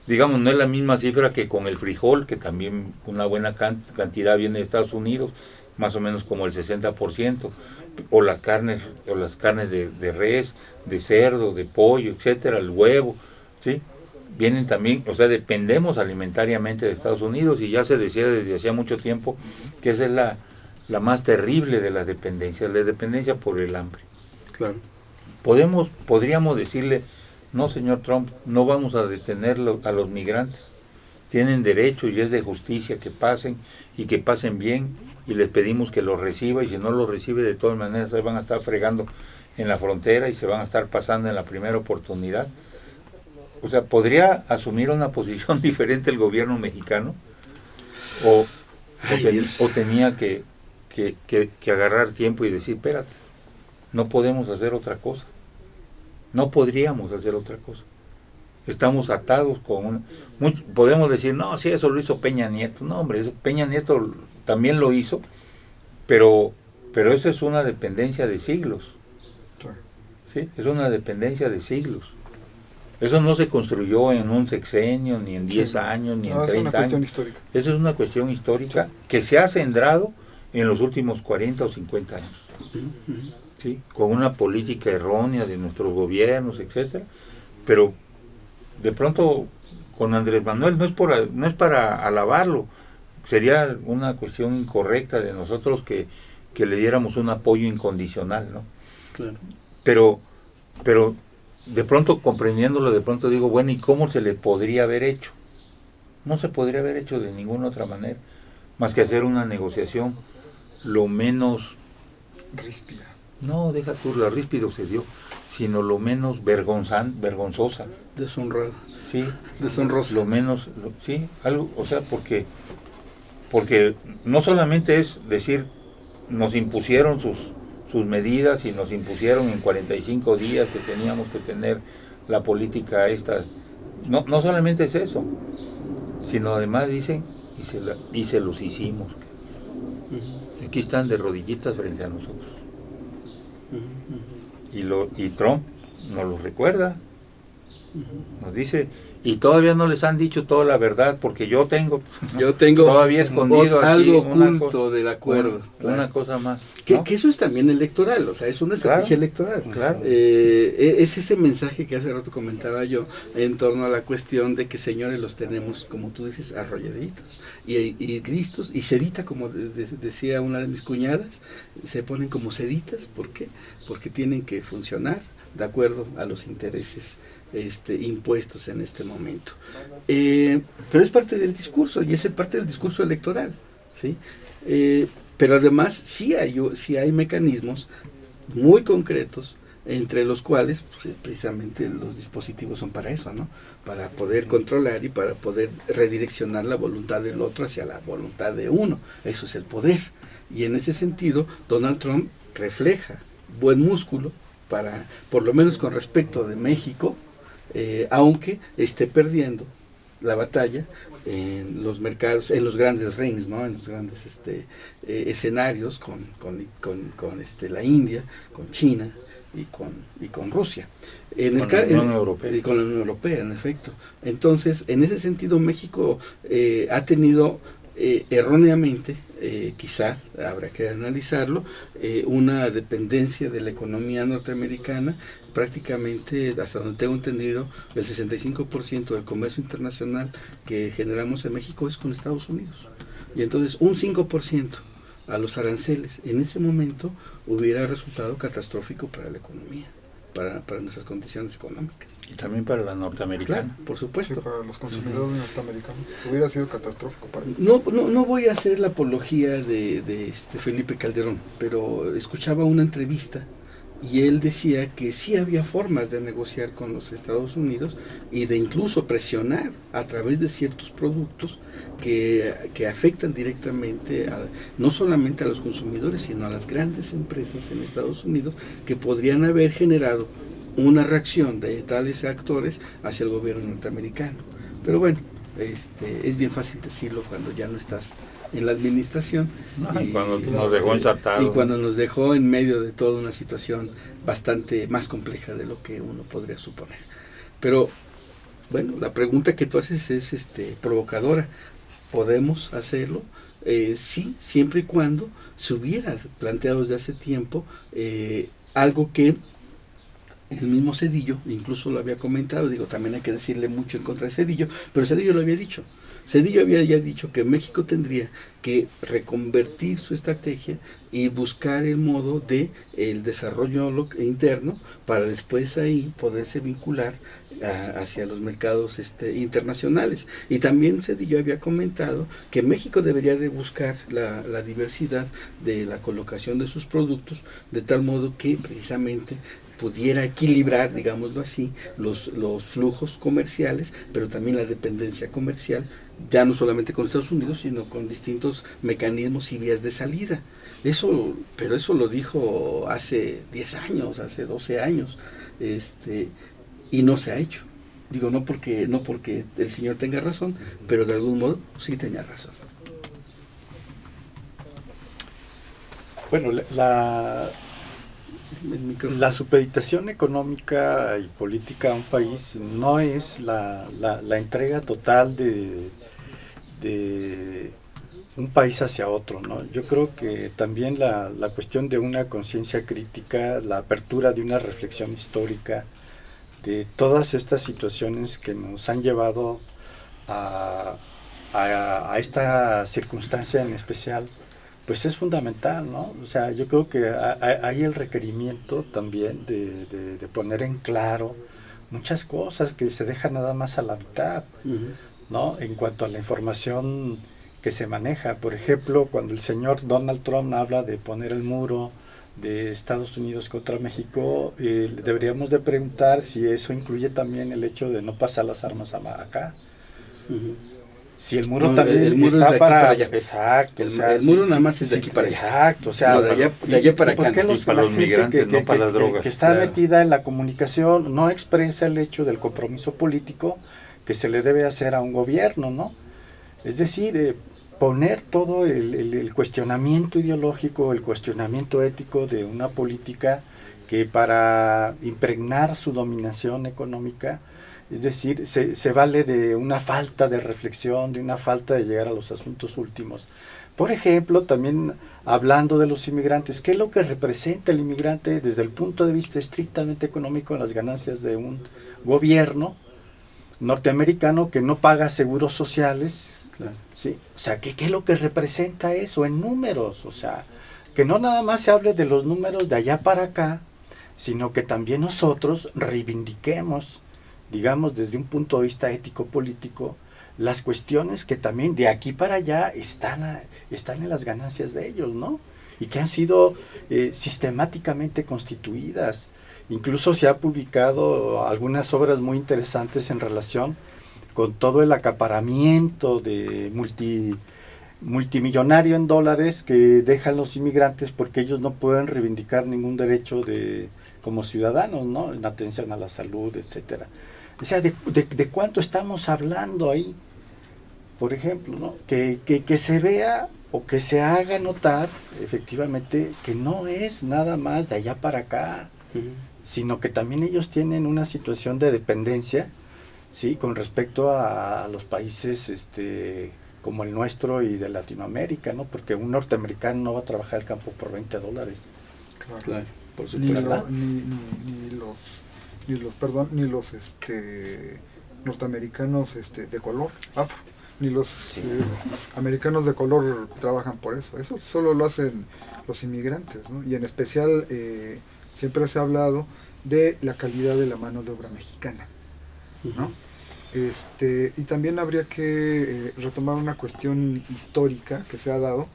C: digamos, no es la misma cifra que con el frijol, que también una buena cantidad viene de Estados Unidos, más o menos como el 60%, o las carnes de res, de cerdo, de pollo, etcétera, el huevo, ¿sí? Vienen también, o sea, dependemos alimentariamente de Estados Unidos, y ya se decía desde hacía mucho tiempo que esa es la más terrible de las dependencias, la dependencia por el hambre.
E: Claro.
C: Podríamos decirle, no, señor Trump, no vamos a detener a los migrantes, tienen derecho y es de justicia que pasen, y que pasen bien, y les pedimos que los reciba, y si no los recibe, de todas maneras se van a estar fregando en la frontera y se van a estar pasando en la primera oportunidad. O sea, ¿podría asumir una posición diferente el gobierno mexicano? ¿O tenía que agarrar tiempo y decir, espérate, no podemos hacer otra cosa? No podríamos hacer otra cosa. Estamos atados con podemos decir, no, sí, eso lo hizo Peña Nieto. No, hombre, Peña Nieto también lo hizo, pero eso es una dependencia de siglos. ¿Sí? Es una dependencia de siglos. Eso no se construyó en un sexenio, ni en 10 años, ni en 30 años.
D: Es una cuestión histórica.
C: Eso es una cuestión histórica que se ha sembrado en los últimos 40 o 50 años. ¿Sí? Con una política errónea de nuestros gobiernos, etcétera. Pero de pronto con Andrés Manuel no es para alabarlo. Sería una cuestión incorrecta de nosotros que le diéramos un apoyo incondicional, ¿no?
E: Claro.
C: Pero de pronto, comprendiéndolo, de pronto digo, bueno, ¿y cómo se le podría haber hecho? No se podría haber hecho de ninguna otra manera, más que hacer una negociación lo menos...
D: Ríspida.
C: No, deja tú, la ríspido se dio, sino lo menos vergonzosa.
E: Deshonrada.
C: Sí.
E: Deshonrosa.
C: Lo menos, sí, algo, o sea, porque no solamente es decir, nos impusieron sus medidas y nos impusieron en 45 días que teníamos que tener la política esta. No solamente es eso, sino además dicen, y se los hicimos. Aquí están de rodillitas frente a nosotros. Y Trump nos lo recuerda. Nos dice, y todavía no les han dicho toda la verdad, porque yo tengo todavía escondido aquí
E: algo oculto del acuerdo.
C: Una cosa más.
E: Que eso es también electoral, o sea, es una estrategia electoral.
C: Claro.
E: Es ese mensaje que hace rato comentaba yo en torno a la cuestión de que, señores, los tenemos, como tú dices, arrolladitos y listos, y sedita, como decía una de mis cuñadas, se ponen como seditas. ¿Por qué? Porque tienen que funcionar de acuerdo a los intereses impuestos en este momento. Pero es parte del discurso, y es parte del discurso electoral, ¿sí? Pero además sí hay mecanismos muy concretos, entre los cuales pues, precisamente los dispositivos son para eso, ¿no? Para poder controlar y para poder redireccionar la voluntad del otro hacia la voluntad de uno. Eso es el poder. Y en ese sentido, Donald Trump refleja buen músculo para, por lo menos con respecto de México, aunque esté perdiendo la batalla en los mercados, en los grandes rings, ¿no? En los grandes escenarios con la India, con China y con Rusia.
C: Con la Unión Europea.
E: Y con la Unión Europea, en efecto. Entonces, en ese sentido, México ha tenido erróneamente, quizá habrá que analizarlo, una dependencia de la economía norteamericana. Prácticamente, hasta donde tengo entendido, el 65% del comercio internacional que generamos en México es con Estados Unidos. Y entonces un 5% a los aranceles en ese momento hubiera resultado catastrófico para la economía, para nuestras condiciones económicas.
C: Y también para la norteamericana.
E: Claro, por supuesto.
D: Sí, para los consumidores norteamericanos hubiera sido catastrófico para ellos.
E: No voy a hacer la apología de Felipe Calderón, pero escuchaba una entrevista y él decía que sí había formas de negociar con los Estados Unidos y de incluso presionar a través de ciertos productos que afectan directamente no solamente a los consumidores, sino a las grandes empresas en Estados Unidos, que podrían haber generado una reacción de tales actores hacia el gobierno norteamericano. Pero bueno, es bien fácil decirlo cuando ya no estás en la administración.
C: Y cuando nos dejó ensartados.
E: Y cuando nos dejó en medio de toda una situación bastante más compleja de lo que uno podría suponer. Pero, bueno, la pregunta que tú haces es provocadora. podemos hacerlo, sí, siempre y cuando se hubiera planteado desde hace tiempo algo que el mismo Zedillo, incluso lo había comentado, digo, también hay que decirle mucho en contra de Zedillo, pero Zedillo lo había dicho. Zedillo había ya dicho que México tendría que reconvertir su estrategia y buscar el modo de el desarrollo interno para después ahí poderse vincular hacia los mercados internacionales. Y también Zedillo había comentado que México debería de buscar la diversidad de la colocación de sus productos de tal modo que precisamente pudiera equilibrar, digámoslo así, los flujos comerciales, pero también la dependencia comercial, ya no solamente con Estados Unidos, sino con distintos mecanismos y vías de salida. Pero eso lo dijo hace 10 años, hace 12 años, y no se ha hecho. Digo, no porque el señor tenga razón, pero de algún modo sí tenía razón.
F: Bueno, la supeditación económica y política a un país no es la entrega total de un país hacia otro, ¿no? Yo creo que también la cuestión de una conciencia crítica, la apertura de una reflexión histórica de todas estas situaciones que nos han llevado a esta circunstancia en especial, pues es fundamental, ¿no? O sea, yo creo que hay el requerimiento también de poner en claro muchas cosas que se dejan nada más a la mitad, ¿no? En cuanto a la información que se maneja. Por ejemplo, cuando el señor Donald Trump habla de poner el muro de Estados Unidos contra México, deberíamos de preguntar si eso incluye también el hecho de no pasar las armas acá. Si el muro también
E: el muro
F: está
E: es de
F: para
E: allá.
F: Exacto,
E: El muro nada más es de aquí para allá.
F: Exacto, o sea,
E: no, de allá para acá.
C: Y para los migrantes, no para las drogas.
F: Que está
E: Claro.
F: metida en la comunicación no expresa el hecho del compromiso político que se le debe hacer a un gobierno, ¿no? Es decir, poner todo el cuestionamiento ideológico, el cuestionamiento ético de una política que para impregnar su dominación económica, es decir, se vale de una falta de reflexión, de una falta de llegar a los asuntos últimos. Por ejemplo, también hablando de los inmigrantes, ¿qué es lo que representa el inmigrante desde el punto de vista estrictamente económico en las ganancias de un gobierno norteamericano que no paga seguros sociales?
E: Claro.
F: ¿Sí? O sea, ¿qué es lo que representa eso en números? O sea, que no nada más se hable de los números de allá para acá, sino que también nosotros reivindiquemos, digamos, desde un punto de vista ético-político, las cuestiones que también de aquí para allá están en las ganancias de ellos, ¿no? Y que han sido sistemáticamente constituidas. Incluso se ha publicado algunas obras muy interesantes en relación con todo el acaparamiento de multimillonario en dólares que dejan los inmigrantes porque ellos no pueden reivindicar ningún derecho como ciudadanos, ¿no? En atención a la salud, etcétera. O sea, ¿de cuánto estamos hablando ahí? Por ejemplo, ¿no? Que se vea o que se haga notar, efectivamente, que no es nada más de allá para acá, sino que también ellos tienen una situación de dependencia, ¿sí? Con respecto a los países como el nuestro y de Latinoamérica, ¿no? Porque un norteamericano no va a trabajar el campo por $20.
E: Claro, por
D: Ni
E: supuesto.
D: los norteamericanos de color, afro, ni los americanos de color trabajan por eso solo lo hacen los inmigrantes, ¿no? Y en especial siempre se ha hablado de la calidad de la mano de obra mexicana, ¿no? Y también habría que retomar una cuestión histórica que se ha dado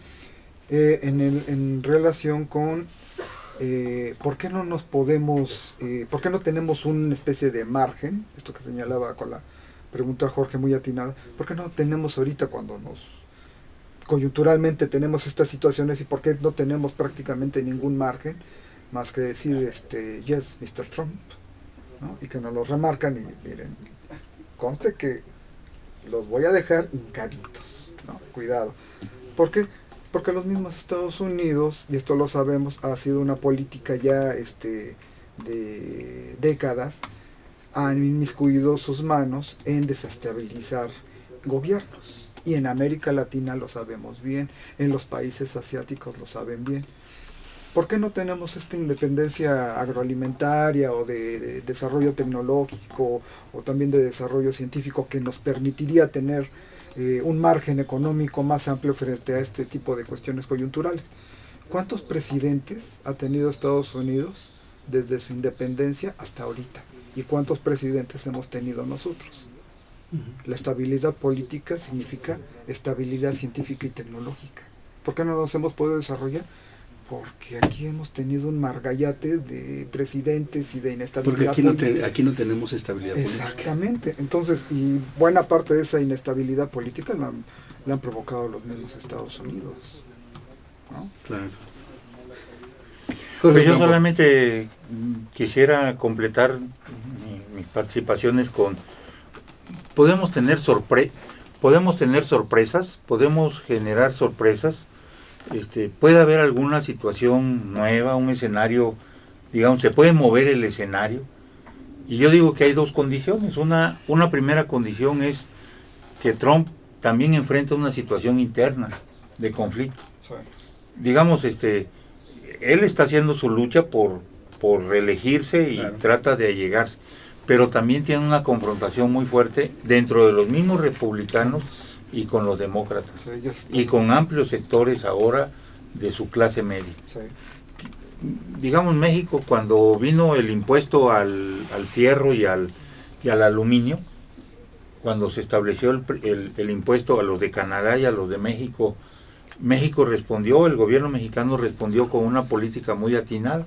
D: en relación con ¿por qué no por qué no tenemos una especie de margen? Esto que señalaba con la pregunta Jorge muy atinada, ¿por qué no tenemos ahorita cuando coyunturalmente tenemos estas situaciones y por qué no tenemos prácticamente ningún margen más que decir yes, Mr. Trump, ¿no? Y que nos lo remarcan y miren, conste que los voy a dejar hincaditos, ¿no? Cuidado. ¿Por qué? Porque los mismos Estados Unidos, y esto lo sabemos, ha sido una política ya de décadas, han inmiscuido sus manos en desestabilizar gobiernos, Y en América Latina lo sabemos bien, en los países asiáticos lo saben bien. ¿Por qué no tenemos esta independencia agroalimentaria o de desarrollo tecnológico o también de desarrollo científico que nos permitiría tener un margen económico más amplio frente a este tipo de cuestiones coyunturales? ¿Cuántos presidentes ha tenido Estados Unidos desde su independencia hasta ahorita? ¿Y cuántos presidentes hemos tenido nosotros? La estabilidad política significa estabilidad científica y tecnológica. ¿Por qué no nos hemos podido desarrollar? Porque aquí hemos tenido un margallate de presidentes y de inestabilidad
E: porque aquí no tenemos estabilidad política.
D: Exactamente. Entonces, y buena parte de esa inestabilidad política la han provocado los mismos Estados Unidos, ¿no?
E: Claro.
C: Pues yo solamente quisiera completar mis participaciones con... Podemos tener sorpresas, podemos generar sorpresas. Puede haber alguna situación nueva, un escenario, digamos, se puede mover el escenario. Y yo digo que hay dos condiciones. Una primera condición es que Trump también enfrenta una situación interna de conflicto.
D: Sí.
C: Digamos, él está haciendo su lucha por reelegirse y
E: Claro.
C: trata de allegarse, pero también tiene una confrontación muy fuerte dentro de los mismos republicanos y con los demócratas, y con amplios sectores ahora de su clase media.
D: Sí.
C: Digamos, México, cuando vino el impuesto al fierro y al aluminio, cuando se estableció el impuesto a los de Canadá y a los de México, el gobierno mexicano respondió con una política muy atinada.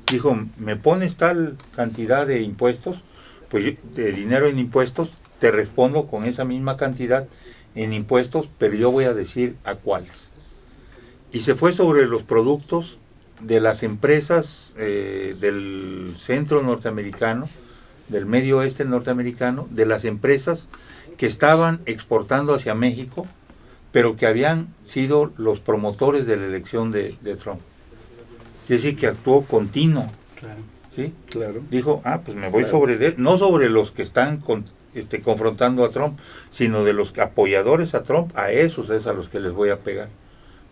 C: Dijo, me pones tal cantidad de impuestos, pues de dinero en impuestos, te respondo con esa misma cantidad en impuestos, pero yo voy a decir a cuáles. Y se fue sobre los productos de las empresas del centro norteamericano, del medio oeste norteamericano, de las empresas que estaban exportando hacia México, pero que habían sido los promotores de la elección de Trump. Quiere decir que actuó continuo.
E: Claro.
C: ¿Sí?
E: Claro.
C: Dijo, pues me voy no sobre los que están confrontando a Trump, sino de los apoyadores a Trump, a esos es a los que les voy a pegar.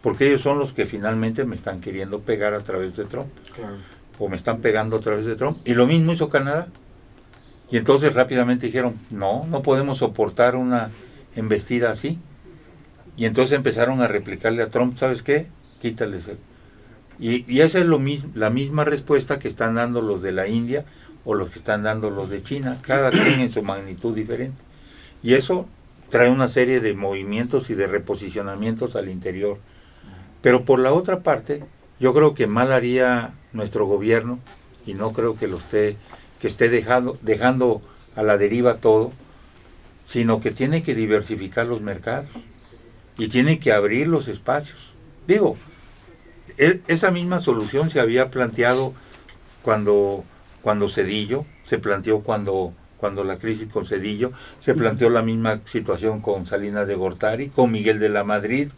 C: Porque ellos son los que finalmente me están queriendo pegar a través de Trump.
D: Claro.
C: O me están pegando a través de Trump. Y lo mismo hizo Canadá. Y entonces rápidamente dijeron, no podemos soportar una embestida así. Y entonces empezaron a replicarle a Trump, ¿sabes qué? Quítales el... Y esa es la misma respuesta que están dando los de la India o los que están dando los de China, cada quien en su magnitud diferente. Y eso trae una serie de movimientos y de reposicionamientos al interior. Pero por la otra parte, yo creo que mal haría nuestro gobierno, y no creo que esté dejando a la deriva todo, sino que tiene que diversificar los mercados y tiene que abrir los espacios. Digo, esa misma solución se había planteado cuando Zedillo, se planteó cuando la crisis con Zedillo, se planteó la misma situación con Salinas de Gortari, con Miguel de la Madrid,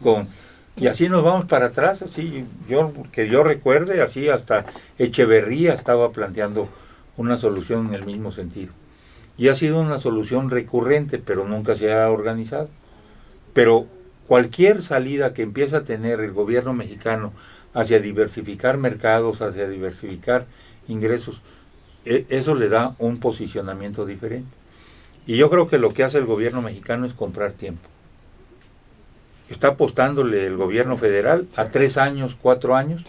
C: y así nos vamos para atrás, así que yo recuerde, así hasta Echeverría estaba planteando una solución en el mismo sentido. Y ha sido una solución recurrente, pero nunca se ha organizado. Pero cualquier salida que empiece a tener el gobierno mexicano hacia diversificar mercados, hacia diversificar ingresos, eso le da un posicionamiento diferente. Y yo creo que lo que hace el gobierno mexicano es comprar tiempo. Está apostándole el gobierno federal a 3 años, 4 años,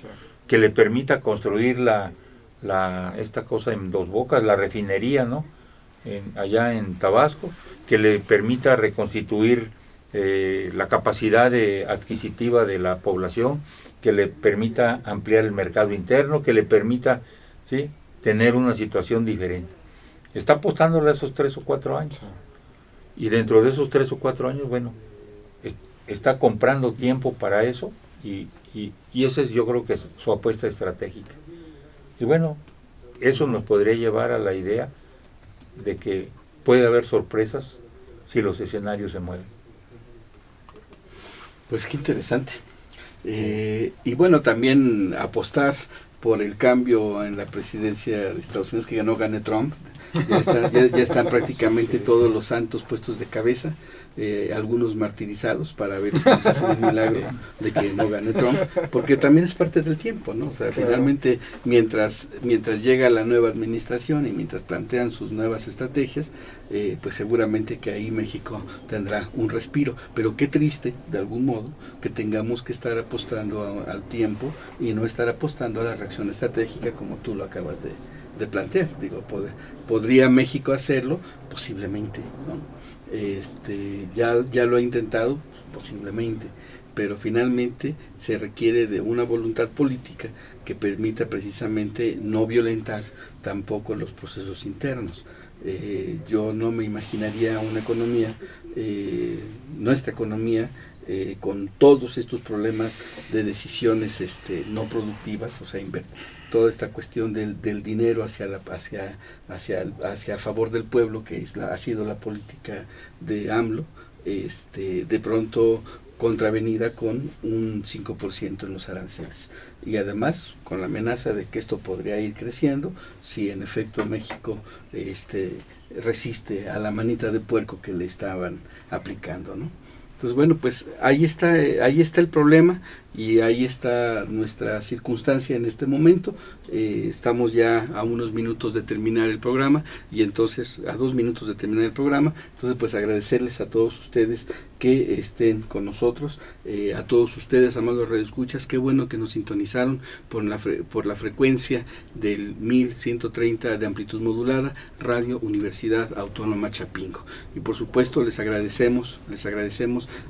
C: que le permita construir esta cosa en Dos Bocas, la refinería, ¿no? Allá en Tabasco, que le permita reconstituir la capacidad adquisitiva de la población, que le permita ampliar el mercado interno, que le permita, ¿sí?, tener una situación diferente. Está apostándole a esos 3 o 4 años. Y dentro de esos 3 o 4 años, bueno, está comprando tiempo para eso, y esa es, yo creo que es su apuesta estratégica. Y bueno, eso nos podría llevar a la idea de que puede haber sorpresas si los escenarios se mueven.
E: Pues qué interesante. Y bueno, también apostar por el cambio en la presidencia de Estados Unidos, que gane Trump, Ya están prácticamente todos los santos puestos de cabeza, algunos martirizados para ver si nos hacen el milagro de que no gane Trump, porque también es parte del tiempo, ¿no? O sea, finalmente, mientras llega la nueva administración y mientras plantean sus nuevas estrategias, pues seguramente que ahí México tendrá un respiro. Pero qué triste, de algún modo, que tengamos que estar apostando al tiempo y no estar apostando a la reacción estratégica como tú lo acabas de plantear. Digo, ¿podría México hacerlo? Posiblemente, ¿no? Ya lo ha intentado, posiblemente, pero finalmente se requiere de una voluntad política que permita precisamente no violentar tampoco los procesos internos. Yo no me imaginaría una economía, nuestra economía, con todos estos problemas de decisiones no productivas, o sea, toda esta cuestión del dinero hacia a favor del pueblo, que ha sido la política de AMLO, de pronto contravenida con un 5% en los aranceles, y además con la amenaza de que esto podría ir creciendo si en efecto México resiste a la manita de puerco que le estaban aplicando, ¿no? Pues bueno, pues ahí está el problema y ahí está nuestra circunstancia en este momento. Estamos ya a unos minutos de terminar el programa y entonces, a 2 minutos de terminar el programa, entonces pues agradecerles a todos ustedes que estén con nosotros, a todos ustedes, amados radioescuchas, qué bueno que nos sintonizaron por la frecuencia del 1130 de amplitud modulada, Radio Universidad Autónoma Chapingo. Y por supuesto les agradecemos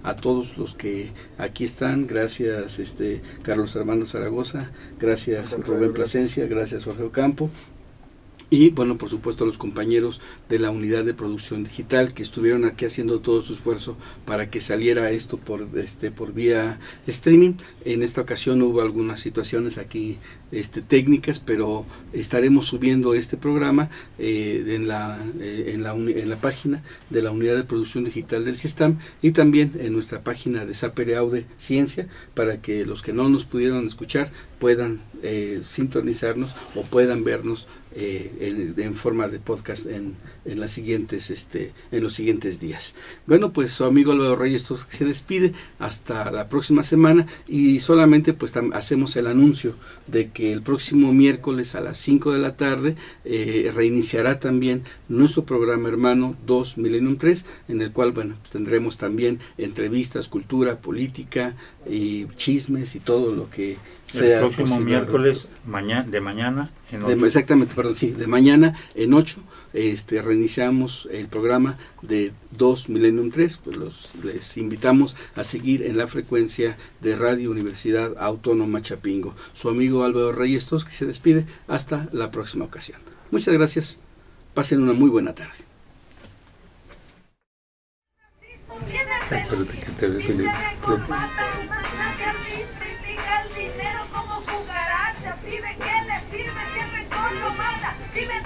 E: a todos los que aquí están. Gracias Carlos Armando Zaragoza, gracias Rubén Plasencia, gracias Jorge Ocampo. Y bueno, por supuesto a los compañeros de la unidad de producción digital que estuvieron aquí haciendo todo su esfuerzo para que saliera esto por vía streaming. En esta ocasión hubo algunas situaciones aquí técnicas, pero estaremos subiendo este programa en la página de la unidad de producción digital del CIESTAM y también en nuestra página de Sapere Aude Ciencia, para que los que no nos pudieron escuchar puedan sintonizarnos o puedan vernos en forma de podcast en los siguientes días. Bueno, pues su amigo Álvaro Reyes se despide hasta la próxima semana, y solamente pues hacemos el anuncio de que el próximo miércoles a las 5 de la tarde reiniciará también nuestro programa hermano 2 Millennium 3, en el cual bueno, pues tendremos también entrevistas, cultura, política y chismes y todo lo que sea.
C: El próximo miércoles de mañana en 8.
E: Exactamente, perdón, sí, de mañana en 8 reiniciamos el programa de 2 Millennium 3. Pues les invitamos a seguir en la frecuencia de Radio Universidad Autónoma Chapingo. Su amigo Álvaro Reyes Tos, que se despide hasta la próxima ocasión. Muchas gracias, pasen una muy buena tarde.
G: Dime